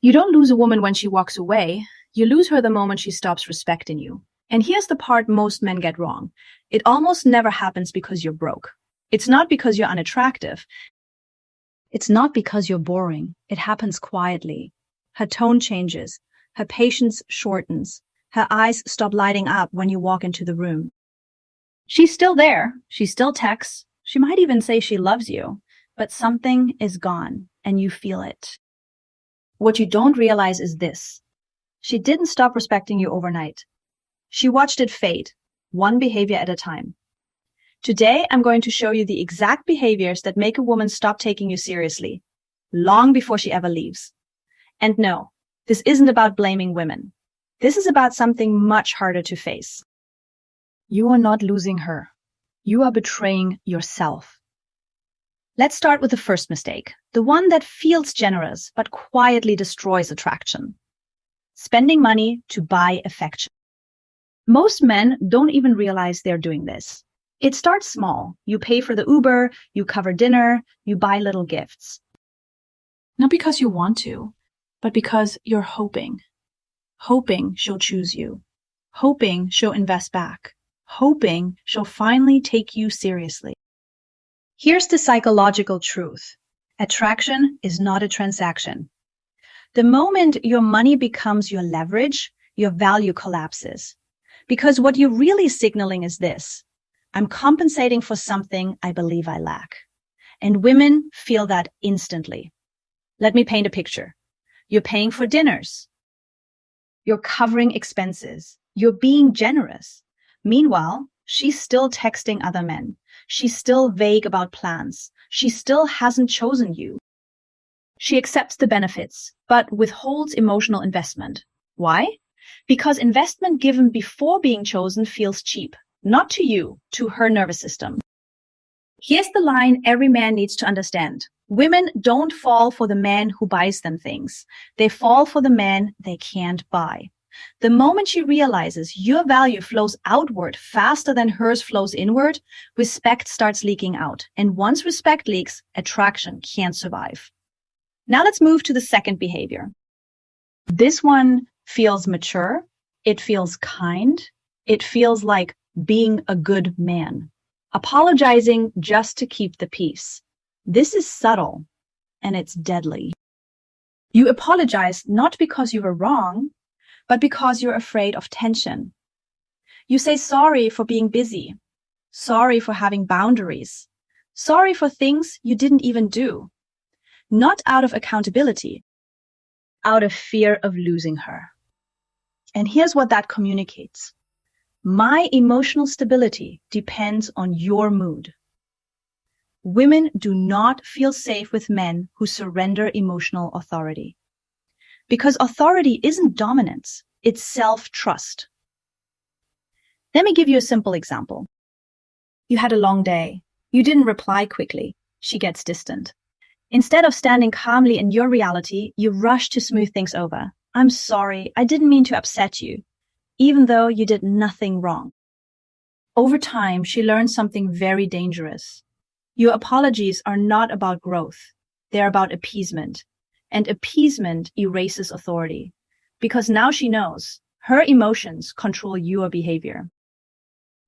You don't lose a woman when she walks away. You lose her the moment she stops respecting you. And here's the part most men get wrong. It almost never happens because you're broke. It's not because you're unattractive. It's not because you're boring. It happens quietly. Her tone changes. Her patience shortens. Her eyes stop lighting up when you walk into the room. She's still there. She still texts. She might even say she loves you. But something is gone, and you feel it. What you don't realize is this. She didn't stop respecting you overnight. She watched it fade, one behavior at a time. Today, I'm going to show you the exact behaviors that make a woman stop taking you seriously, long before she ever leaves. And no, this isn't about blaming women. This is about something much harder to face. You are not losing her. You are betraying yourself. Let's start with the first mistake, the one that feels generous but quietly destroys attraction. Spending money to buy affection. Most men don't even realize they're doing this. It starts small. You pay for the Uber, you cover dinner, you buy little gifts. Not because you want to, but because you're hoping. Hoping she'll choose you. Hoping she'll invest back. Hoping she'll finally take you seriously. Here's the psychological truth. Attraction is not a transaction. The moment your money becomes your leverage, your value collapses. Because what you're really signaling is this. I'm compensating for something I believe I lack. And women feel that instantly. Let me paint a picture. You're paying for dinners. You're covering expenses. You're being generous. Meanwhile, she's still texting other men. She's still vague about plans. She still hasn't chosen you. She accepts the benefits, but withholds emotional investment. Why? Because investment given before being chosen feels cheap. Not to you, to her nervous system. Here's the line every man needs to understand. Women don't fall for the man who buys them things. They fall for the man they can't buy. The moment she realizes your value flows outward faster than hers flows inward, respect starts leaking out. And once respect leaks, attraction can't survive. Now let's move to the second behavior. This one feels mature. It feels kind. It feels like being a good man. Apologizing just to keep the peace. This is subtle, and it's deadly. You apologize not because you were wrong, but because you're afraid of tension. You say sorry for being busy, sorry for having boundaries, sorry for things you didn't even do. Not out of accountability, out of fear of losing her. And here's what that communicates. My emotional stability depends on your mood. Women do not feel safe with men who surrender emotional authority. Because authority isn't dominance, it's self-trust. Let me give you a simple example. You had a long day. You didn't reply quickly. She gets distant. Instead of standing calmly in your reality, you rush to smooth things over. I'm sorry, I didn't mean to upset you, even though you did nothing wrong. Over time, she learns something very dangerous. Your apologies are not about growth. They're about appeasement. And appeasement erases authority. Because now she knows her emotions control your behavior.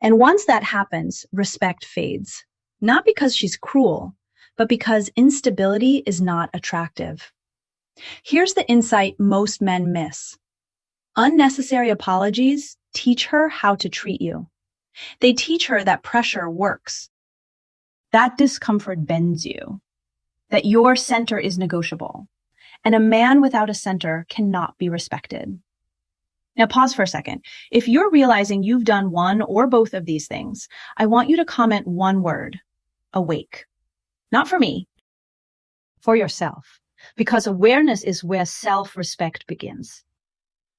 And once that happens, respect fades. Not because she's cruel, but because instability is not attractive. Here's the insight most men miss. Unnecessary apologies teach her how to treat you. They teach her that pressure works. That discomfort bends you. That your center is negotiable. And a man without a center cannot be respected. Now pause for a second. If you're realizing you've done one or both of these things, I want you to comment one word. Awake. Not for me. For yourself. Because awareness is where self-respect begins.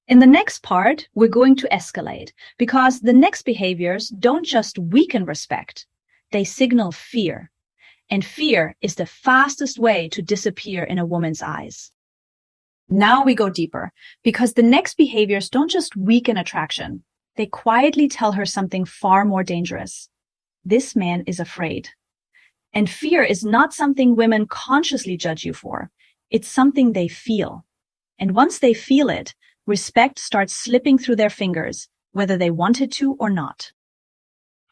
In the next part, we're going to escalate because the next behaviors don't just weaken respect. They signal fear. And fear is the fastest way to disappear in a woman's eyes. Now we go deeper because the next behaviors don't just weaken attraction. They quietly tell her something far more dangerous. This man is afraid. And fear is not something women consciously judge you for. It's something they feel. And once they feel it, respect starts slipping through their fingers, whether they wanted to or not.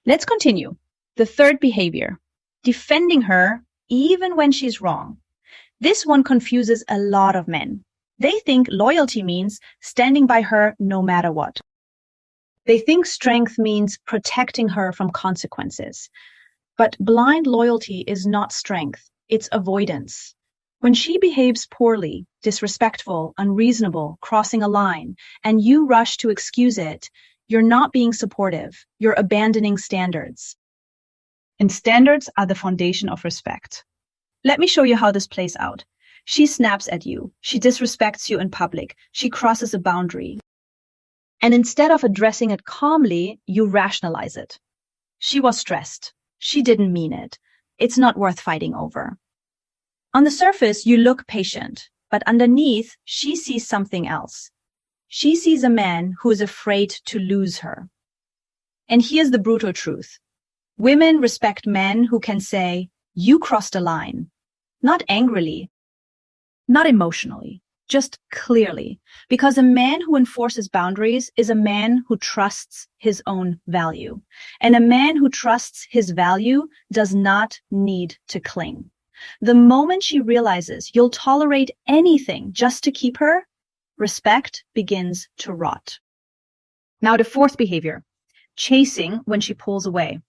Let's continue. The third behavior, defending her even when she's wrong. This one confuses a lot of men. They think loyalty means standing by her no matter what. They think strength means protecting her from consequences. But blind loyalty is not strength, it's avoidance. When she behaves poorly, disrespectful, unreasonable, crossing a line, and you rush to excuse it, you're not being supportive, you're abandoning standards. And standards are the foundation of respect. Let me show you how this plays out. She snaps at you, she disrespects you in public, she crosses a boundary. And instead of addressing it calmly, you rationalize it. She was stressed. She didn't mean it. It's not worth fighting over. On the surface, you look patient, but underneath, she sees something else. She sees a man who is afraid to lose her. And here's the brutal truth. Women respect men who can say, "You crossed a line," not angrily, not emotionally, just clearly, because a man who enforces boundaries is a man who trusts his own value. And a man who trusts his value does not need to cling. The moment she realizes you'll tolerate anything just to keep her, respect begins to rot. Now the fourth behavior, chasing when she pulls away.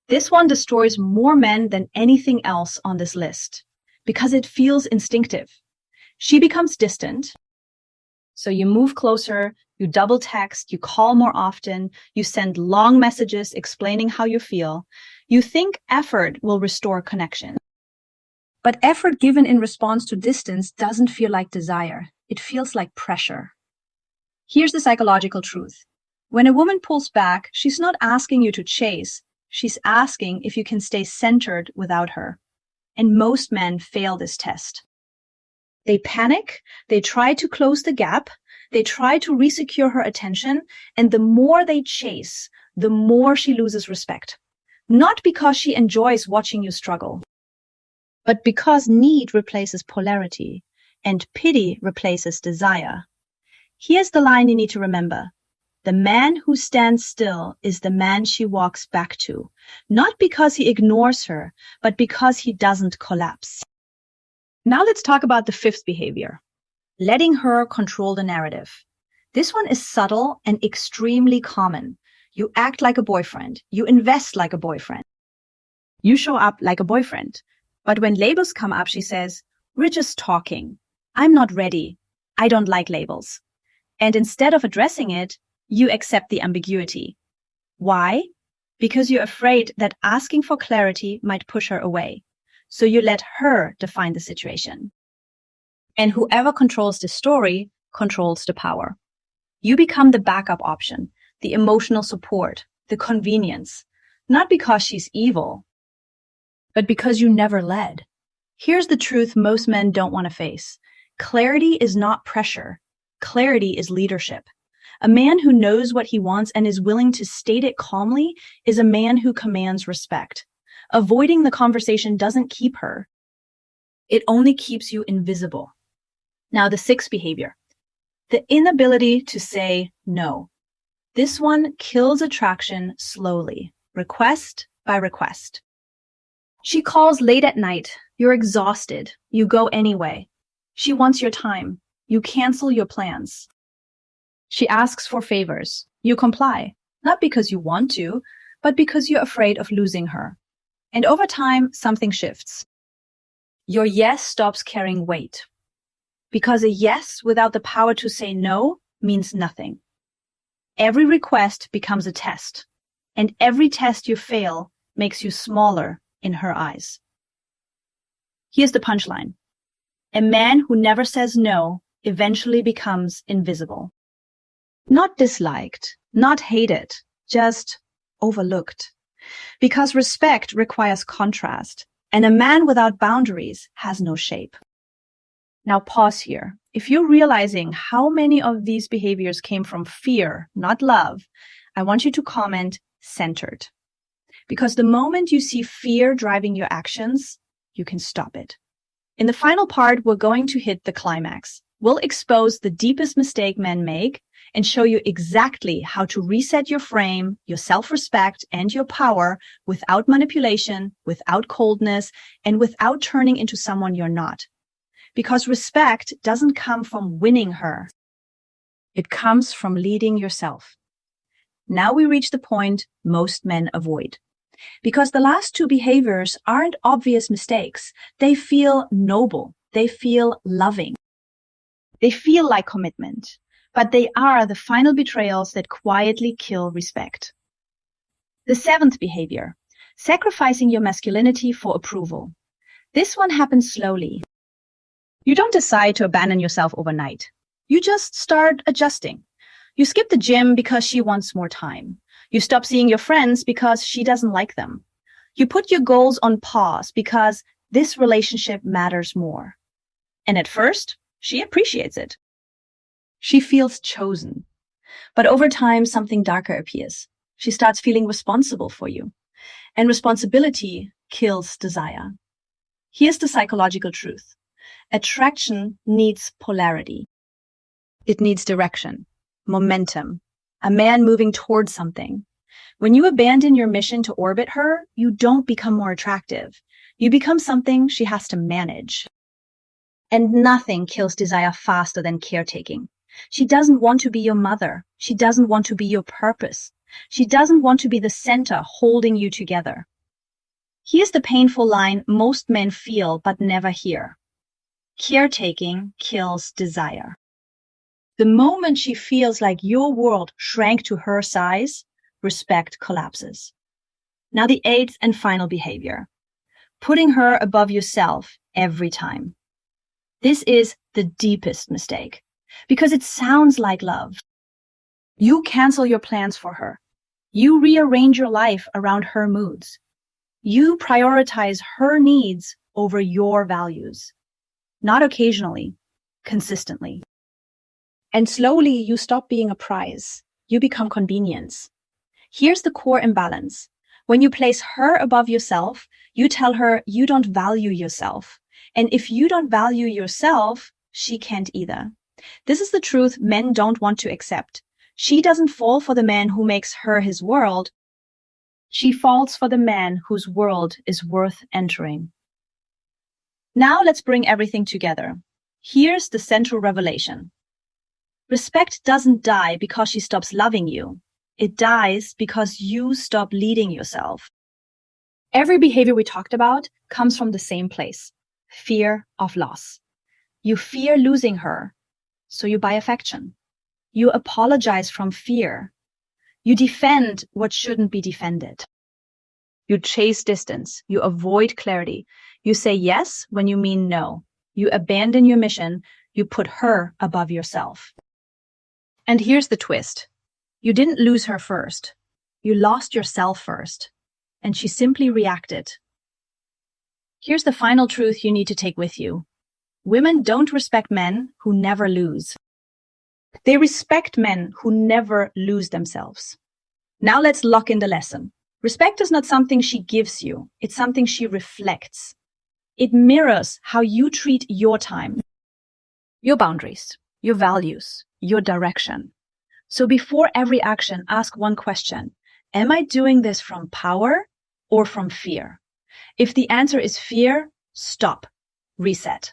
This one destroys more men than anything else on this list because it feels instinctive. She becomes distant. So you move closer, you double text, you call more often, you send long messages explaining how you feel. You think effort will restore connection. But effort given in response to distance doesn't feel like desire. It feels like pressure. Here's the psychological truth. When a woman pulls back, she's not asking you to chase. She's asking if you can stay centered without her. And most men fail this test. They panic, they try to close the gap, they try to resecure her attention, and the more they chase, the more she loses respect. Not because she enjoys watching you struggle, but because need replaces polarity and pity replaces desire. Here's the line you need to remember. The man who stands still is the man she walks back to, not because he ignores her, but because he doesn't collapse. Now let's talk about the fifth behavior, letting her control the narrative. This one is subtle and extremely common. You act like a boyfriend. You invest like a boyfriend. You show up like a boyfriend. But when labels come up, she says, "We're just talking. I'm not ready. I don't like labels." And instead of addressing it, you accept the ambiguity. Why? Because you're afraid that asking for clarity might push her away. So you let her define the situation. And whoever controls the story controls the power. You become the backup option, the emotional support, the convenience, not because she's evil, but because you never led. Here's the truth most men don't want to face. Clarity is not pressure. Clarity is leadership. A man who knows what he wants and is willing to state it calmly is a man who commands respect. Avoiding the conversation doesn't keep her. It only keeps you invisible. Now, the sixth behavior, the inability to say no. This one kills attraction slowly, request by request. She calls late at night. You're exhausted. You go anyway. She wants your time. You cancel your plans. She asks for favors. You comply, not because you want to, but because you're afraid of losing her. And over time, something shifts. Your yes stops carrying weight. Because a yes without the power to say no means nothing. Every request becomes a test, and every test you fail makes you smaller in her eyes. Here's the punchline. A man who never says no eventually becomes invisible. Not disliked, not hated, just overlooked. Because respect requires contrast, and a man without boundaries has no shape. Now pause here. If you're realizing how many of these behaviors came from fear, not love, I want you to comment centered. Because the moment you see fear driving your actions, you can stop it. In the final part, we're going to hit the climax. We'll expose the deepest mistake men make and show you exactly how to reset your frame, your self-respect, and your power without manipulation, without coldness, and without turning into someone you're not. Because respect doesn't come from winning her. It comes from leading yourself. Now we reach the point most men avoid. Because the last two behaviors aren't obvious mistakes. They feel noble. They feel loving. They feel like commitment, but they are the final betrayals that quietly kill respect. The seventh behavior, sacrificing your masculinity for approval. This one happens slowly. You don't decide to abandon yourself overnight. You just start adjusting. You skip the gym because she wants more time. You stop seeing your friends because she doesn't like them. You put your goals on pause because this relationship matters more. And at first, she appreciates it. She feels chosen. But over time, something darker appears. She starts feeling responsible for you. And responsibility kills desire. Here's the psychological truth. Attraction needs polarity. It needs direction, momentum, a man moving towards something. When you abandon your mission to orbit her, you don't become more attractive. You become something she has to manage. And nothing kills desire faster than caretaking. She doesn't want to be your mother. She doesn't want to be your purpose. She doesn't want to be the center holding you together. Here's the painful line most men feel but never hear. Caretaking kills desire. The moment she feels like your world shrank to her size, respect collapses. Now the eighth and final behavior. Putting her above yourself every time. This is the deepest mistake, because it sounds like love. You cancel your plans for her. You rearrange your life around her moods. You prioritize her needs over your values. Not occasionally, consistently. And slowly you stop being a prize. You become convenience. Here's the core imbalance. When you place her above yourself, you tell her you don't value yourself. And if you don't value yourself, she can't either. This is the truth men don't want to accept. She doesn't fall for the man who makes her his world. She falls for the man whose world is worth entering. Now let's bring everything together. Here's the central revelation. Respect doesn't die because she stops loving you. It dies because you stop leading yourself. Every behavior we talked about comes from the same place. Fear of loss. You fear losing her, so you buy affection. You apologize from fear. You defend what shouldn't be defended. You chase distance. You avoid clarity. You say yes when you mean no. You abandon your mission. You put her above yourself. And here's the twist. You didn't lose her first. You lost yourself first. And she simply reacted. Here's the final truth you need to take with you. Women don't respect men who never lose. They respect men who never lose themselves. Now let's lock in the lesson. Respect is not something she gives you. It's something she reflects. It mirrors how you treat your time, your boundaries, your values, your direction. So before every action, ask one question. Am I doing this from power or from fear? If the answer is fear, stop. Reset.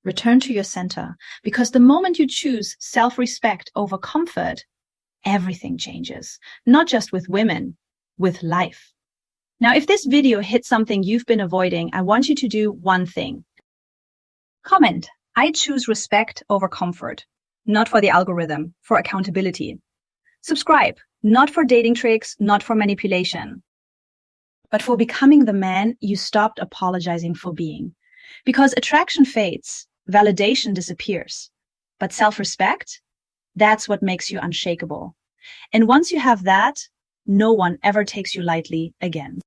Return to your center, because the moment you choose self-respect over comfort, everything changes. Not just with women, with life. Now, if this video hit something you've been avoiding, I want you to do one thing. Comment, I choose respect over comfort. Not for the algorithm, for accountability. Subscribe, not for dating tricks, not for manipulation, but for becoming the man you stopped apologizing for being. Because attraction fades, validation disappears, but self-respect, that's what makes you unshakable. And once you have that, no one ever takes you lightly again.